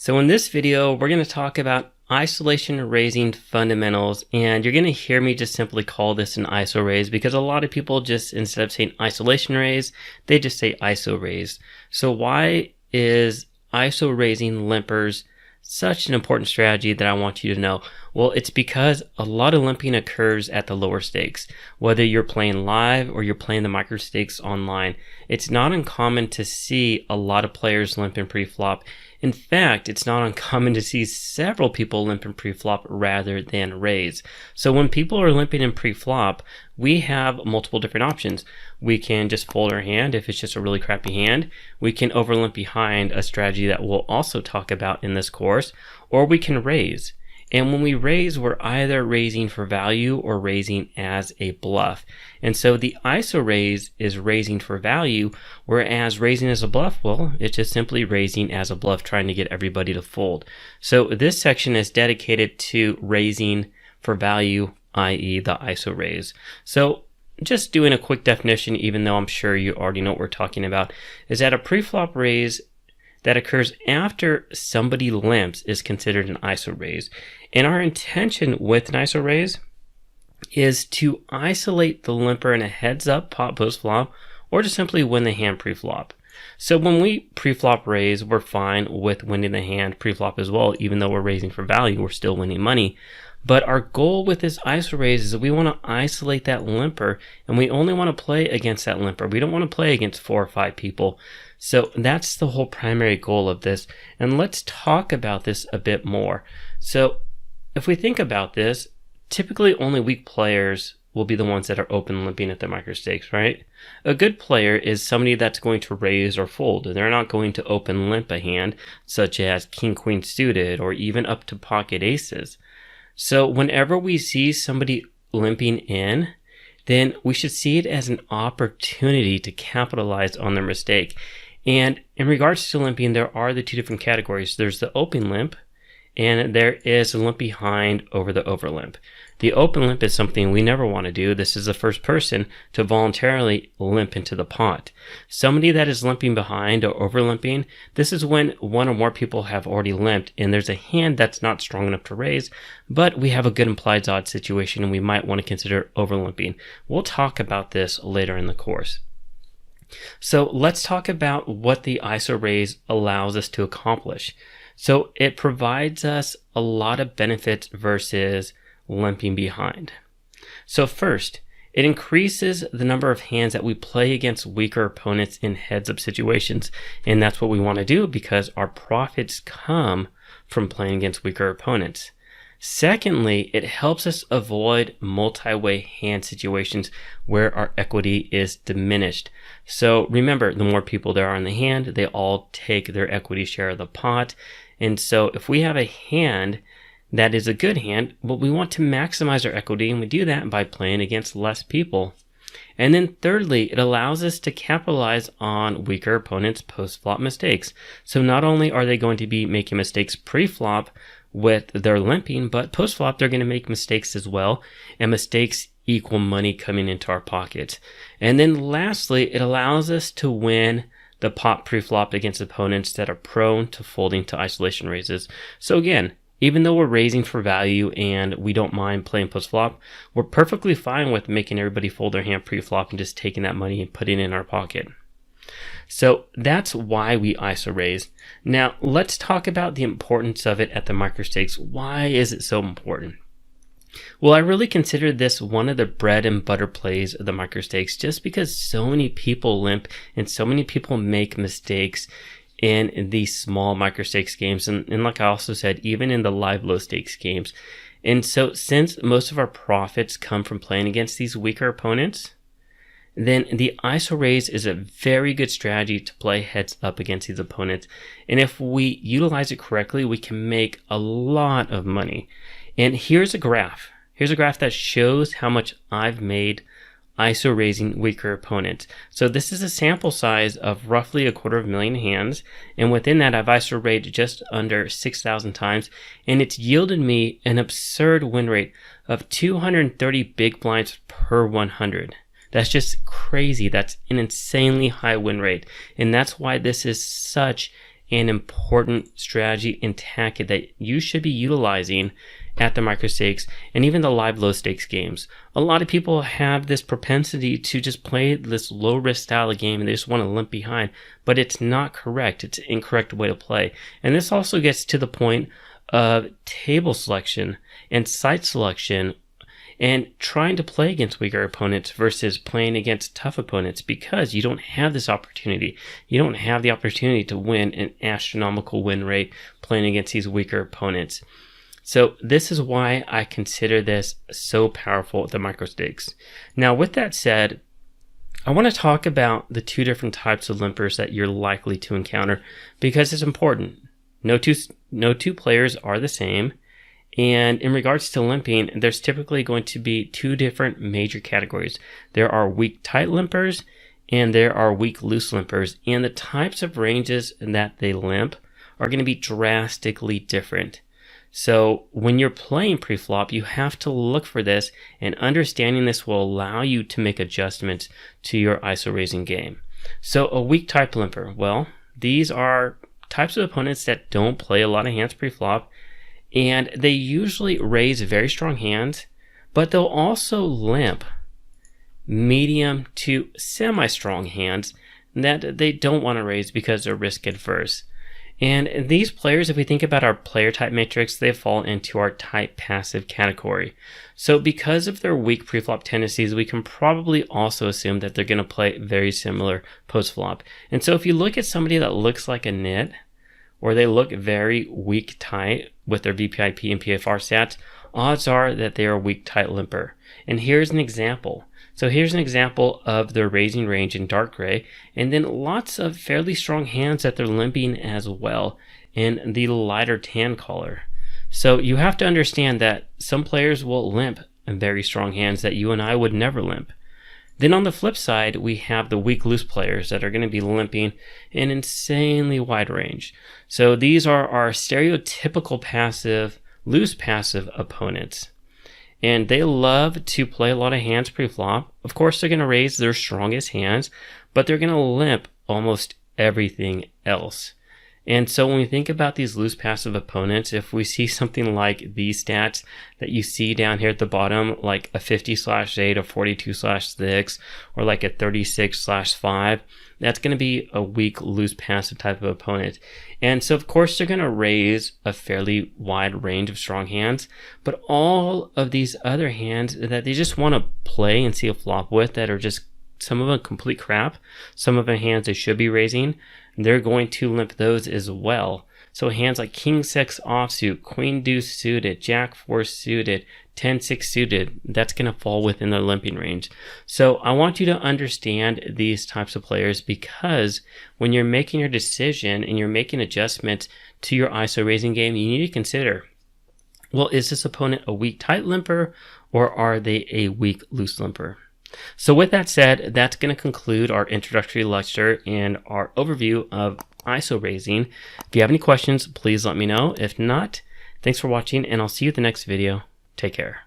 So in this video, we're going to talk about isolation raising fundamentals, and you're going to hear me just simply call this an ISO raise because a lot of people just, instead of saying isolation raise, they just say ISO raise. So why is ISO raising limpers such an important strategy that I want you to know? Well, it's because a lot of limping occurs at the lower stakes. Whether you're playing live or you're playing the micro stakes online, it's not uncommon to see a lot of players limping pre-flop. In fact, it's not uncommon to see several people limping pre-flop rather than raise. So when people are limping in pre-flop, we have multiple different options. We can just fold our hand if it's just a really crappy hand. We can overlimp behind, a strategy that we'll also talk about in this course, or we can raise. And when we raise, we're either raising for value or raising as a bluff. And so the ISO raise is raising for value, whereas raising as a bluff, well, it's just simply raising as a bluff, trying to get everybody to fold. So this section is dedicated to raising for value, i.e. the ISO raise. So just doing a quick definition, even though I'm sure you already know what we're talking about, is that a pre-flop raise that occurs after somebody limps is considered an ISO raise. And our intention with an ISO raise is to isolate the limper in a heads up pot post flop, or to simply win the hand pre-flop. So when we pre-flop raise, we're fine with winning the hand pre-flop as well. Even though we're raising for value, we're still winning money. But our goal with this ISO raise is that we want to isolate that limper, and we only want to play against that limper. We don't want to play against 4 or 5 people. So that's the whole primary goal of this. And let's talk about this a bit more. So if we think about this, typically only weak players will be the ones that are open limping at the micro stakes, right? A good player is somebody that's going to raise or fold. They're not going to open limp a hand such as king, queen suited, or even up to pocket aces. So whenever we see somebody limping in, then we should see it as an opportunity to capitalize on their mistake. And in regards to limping, there are the 2 different categories. There's the open limp, and there is a limp behind over the over limp. The open limp is something we never want to do. This is the first person to voluntarily limp into the pot. Somebody that is limping behind or over limping, this is when 1 or more people have already limped and there's a hand that's not strong enough to raise, but we have a good implied odds situation and we might want to consider over limping. We'll talk about this later in the course. So let's talk about what the ISO raise allows us to accomplish. So it provides us a lot of benefits versus limping behind. So first, it increases the number of hands that we play against weaker opponents in heads-up situations. And that's what we want to do because our profits come from playing against weaker opponents. Secondly, it helps us avoid multi-way hand situations where our equity is diminished. So remember, the more people there are in the hand, they all take their equity share of the pot. And so if we have a hand that is a good hand, well, we want to maximize our equity, and we do that by playing against less people. And then thirdly, it allows us to capitalize on weaker opponents' post-flop mistakes. So not only are they going to be making mistakes pre-flop with their limping, but post-flop they're going to make mistakes as well, and mistakes equal money coming into our pockets. And then lastly, it allows us to win the pot pre-flop against opponents that are prone to folding to isolation raises. So again, even though we're raising for value and we don't mind playing post-flop, we're perfectly fine with making everybody fold their hand pre-flop and just taking that money and putting it in our pocket. So that's why we ISO raise. Now let's talk about the importance of it at the micro stakes. Why is it so important? Well, I really consider this one of the bread and butter plays of the micro stakes just because so many people limp and so many people make mistakes in these small micro stakes games, and like I also said, even in the live low stakes games. And so since most of our profits come from playing against these weaker opponents, then the ISO raise is a very good strategy to play heads up against these opponents. And if we utilize it correctly, we can make a lot of money. And here's a graph. Here's a graph that shows how much I've made ISO raising weaker opponents. So this is a sample size of roughly 250,000 hands, and within that I've ISO raised just under 6,000 times, and it's yielded me an absurd win rate of 230 big blinds per 100. That's just crazy. That's an insanely high win rate, and that's why this is such an important strategy and tactic that you should be utilizing at the micro stakes and even the live low stakes games. A lot of people have this propensity to just play this low risk style of game and they just want to limp behind, but it's not correct. It's an incorrect way to play. And this also gets to the point of table selection and site selection and trying to play against weaker opponents versus playing against tough opponents, because you don't have this opportunity. You don't have the opportunity to win an astronomical win rate playing against these weaker opponents. So this is why I consider this so powerful at the micro stakes. Now, with that said, I want to talk about the two different types of limpers that you're likely to encounter, because it's important. No two players are the same. And in regards to limping, there's typically going to be two different major categories. There are weak tight limpers and there are weak loose limpers. And the types of ranges that they limp are going to be drastically different. So when you're playing pre-flop, you have to look for this, and understanding this will allow you to make adjustments to your IsoRaising game. So a weak type limper, well, these are types of opponents that don't play a lot of hands pre-flop, and they usually raise very strong hands, but they'll also limp medium to semi-strong hands that they don't want to raise because they're risk adverse. And these players, if we think about our player type matrix, they fall into our type passive category. So because of their weak preflop tendencies, we can probably also assume that they're going to play very similar post-flop. And so if you look at somebody that looks like a nit, or they look very weak tight with their VPIP and PFR stats, odds are that they are a weak tight limper. And here's an example. So here's an example of their raising range in dark gray, and then lots of fairly strong hands that they're limping as well in the lighter tan color. So you have to understand that some players will limp in very strong hands that you and I would never limp. Then on the flip side, we have the weak loose players that are going to be limping an insanely wide range. So these are our stereotypical passive, loose passive opponents. And they love to play a lot of hands pre-flop. Of course, they're going to raise their strongest hands, but they're going to limp almost everything else. And so when we think about these loose passive opponents, if we see something like these stats that you see down here at the bottom, like a 50/8, a 42/6, or like a 36/5, that's going to be a weak loose passive type of opponent. And so of course they're going to raise a fairly wide range of strong hands, but all of these other hands that they just want to play and see a flop with, that are just some of them complete crap, some of them hands they should be raising, they're going to limp those as well. So hands like King 6 offsuit, Queen Deuce suited, Jack 4 suited, 10-6 suited, that's going to fall within their limping range. So I want you to understand these types of players, because when you're making your decision and you're making adjustments to your IsoRaising game, you need to consider, well, is this opponent a weak tight limper or are they a weak loose limper? So with that said, that's going to conclude our introductory lecture and our overview of IsoRaising. If you have any questions, please let me know. If not, thanks for watching, and I'll see you at the next video. Take care.